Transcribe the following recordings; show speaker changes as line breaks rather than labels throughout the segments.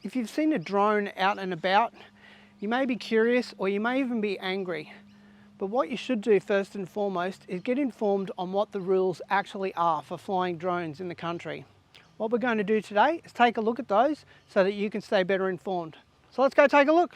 If you've seen a drone out and about, you may be curious or you may even be angry. But what you should do first and foremost is get informed on what the rules actually are for flying drones in the country. What we're going to do today is take a look at those so that you can stay better informed. So let's go take a look.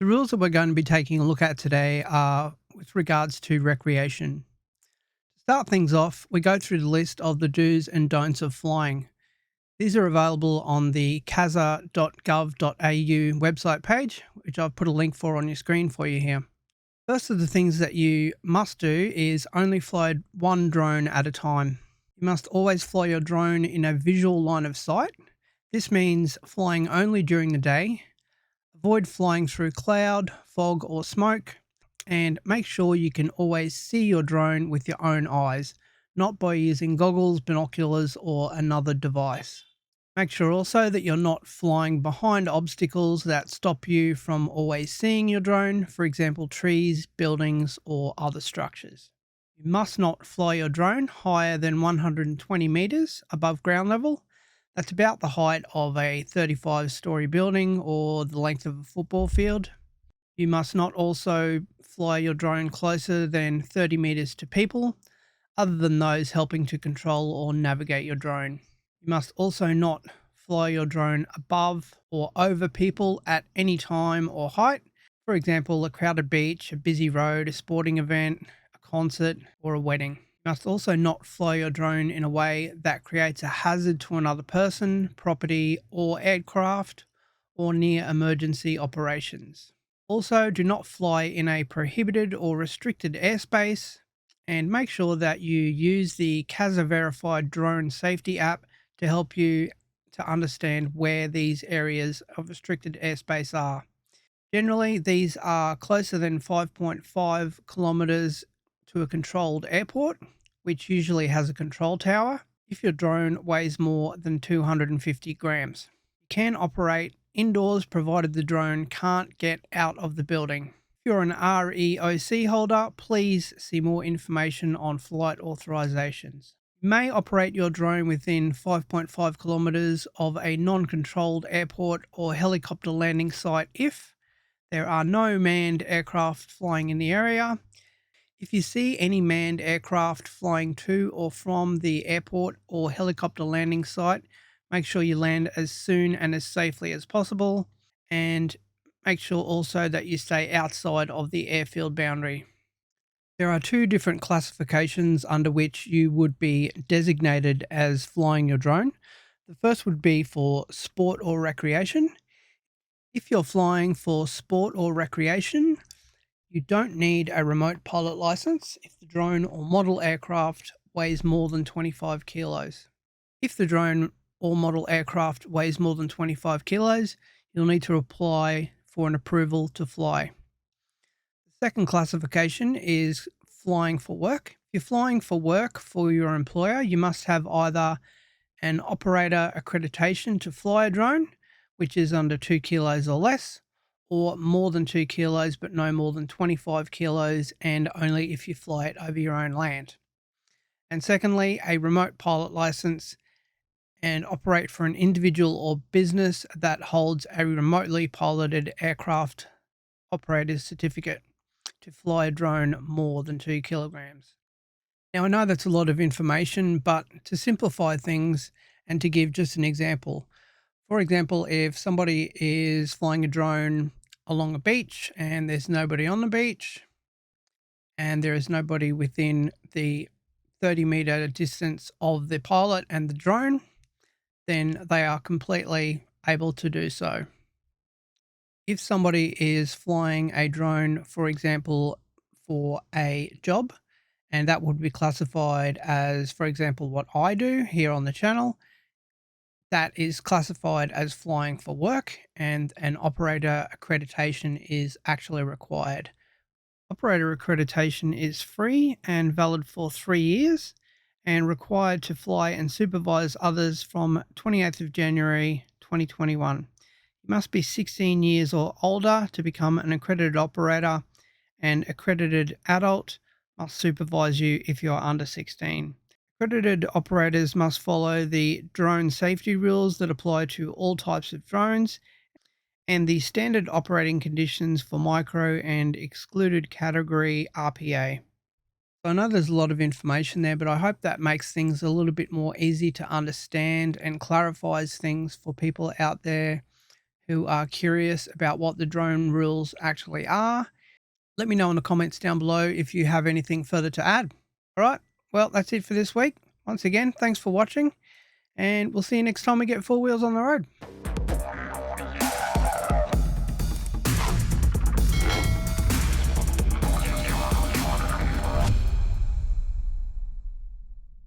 The rules that we're going to be taking a look at today are with regards to recreation. To start things off, we go through the list of the do's and don'ts of flying. These are available on the casa.gov.au website page, which I've put a link for on your screen for you here. First of the things that you must do is only fly one drone at a time. You must always fly your drone in a visual line of sight. This means flying only during the day. Avoid flying through cloud, fog or smoke, and make sure you can always see your drone with your own eyes, not by using goggles, binoculars or another device. Make sure also that you're not flying behind obstacles that stop you from always seeing your drone, for example trees, buildings or other structures. You must not fly your drone higher than 120 meters above ground level. That's about the height of a 35-story building or the length of a football field. You must not also fly your drone closer than 30 meters to people, other than those helping to control or navigate your drone. You must also not fly your drone above or over people at any time or height. For example, a crowded beach, a busy road, a sporting event, a concert, or a wedding. You must also not fly your drone in a way that creates a hazard to another person, property, or aircraft, or near emergency operations. Also, do not fly in a prohibited or restricted airspace, and make sure that you use the CASA verified drone safety app to help you to understand where these areas of restricted airspace are. Generally, these are closer than 5.5 kilometers to a controlled airport, which usually has a control tower, if your drone weighs more than 250 grams. You can operate indoors provided the drone can't get out of the building. If you're an REOC holder, please see more information on flight authorizations. You may operate your drone within 5.5 kilometers of a non-controlled airport or helicopter landing site if there are no manned aircraft flying in the area. If you see any manned aircraft flying to or from the airport or helicopter landing site, make sure you land as soon and as safely as possible, and make sure also that you stay outside of the airfield boundary. There are two different classifications under which you would be designated as flying your drone. The first would be for sport or recreation. If you're flying for sport or recreation, you don't need a remote pilot license if the drone or model aircraft weighs more than 25 kilos. If the drone or model aircraft weighs more than 25 kilos, you'll need to apply for an approval to fly. The second classification is flying for work. If you're flying for work for your employer, you must have either an operator accreditation to fly a drone, which is under 2 kilos or less, or more than 2 kilos but no more than 25 kilos, and only if you fly it over your own land. And secondly, a remote pilot license and operate for an individual or business that holds a remotely piloted aircraft operator's certificate to fly a drone more than 2 kilograms. Now, I know that's a lot of information, but to simplify things and to give just an example, for example, if somebody is flying a drone along a beach and there's nobody on the beach and there is nobody within the 30-meter distance of the pilot and the drone, then they are completely able to do so. If somebody is flying a drone, for example, for a job, and that would be classified as, for example, what I do here on the channel, that is classified as flying for work, and an operator accreditation is actually required. Operator accreditation is free and valid for 3 years and required to fly and supervise others from 28th of January 2021. You must be 16 years or older to become an accredited operator, and accredited adult must supervise you if you're under 16. Accredited operators must follow the drone safety rules that apply to all types of drones and the standard operating conditions for micro and excluded category RPA. I know there's a lot of information there, but I hope that makes things a little bit more easy to understand and clarifies things for people out there who are curious about what the drone rules actually are. Let me know in the comments down below if you have anything further to add. All right, well, that's it for this week. Once again, thanks for watching, and we'll see you next time we get four wheels on the road.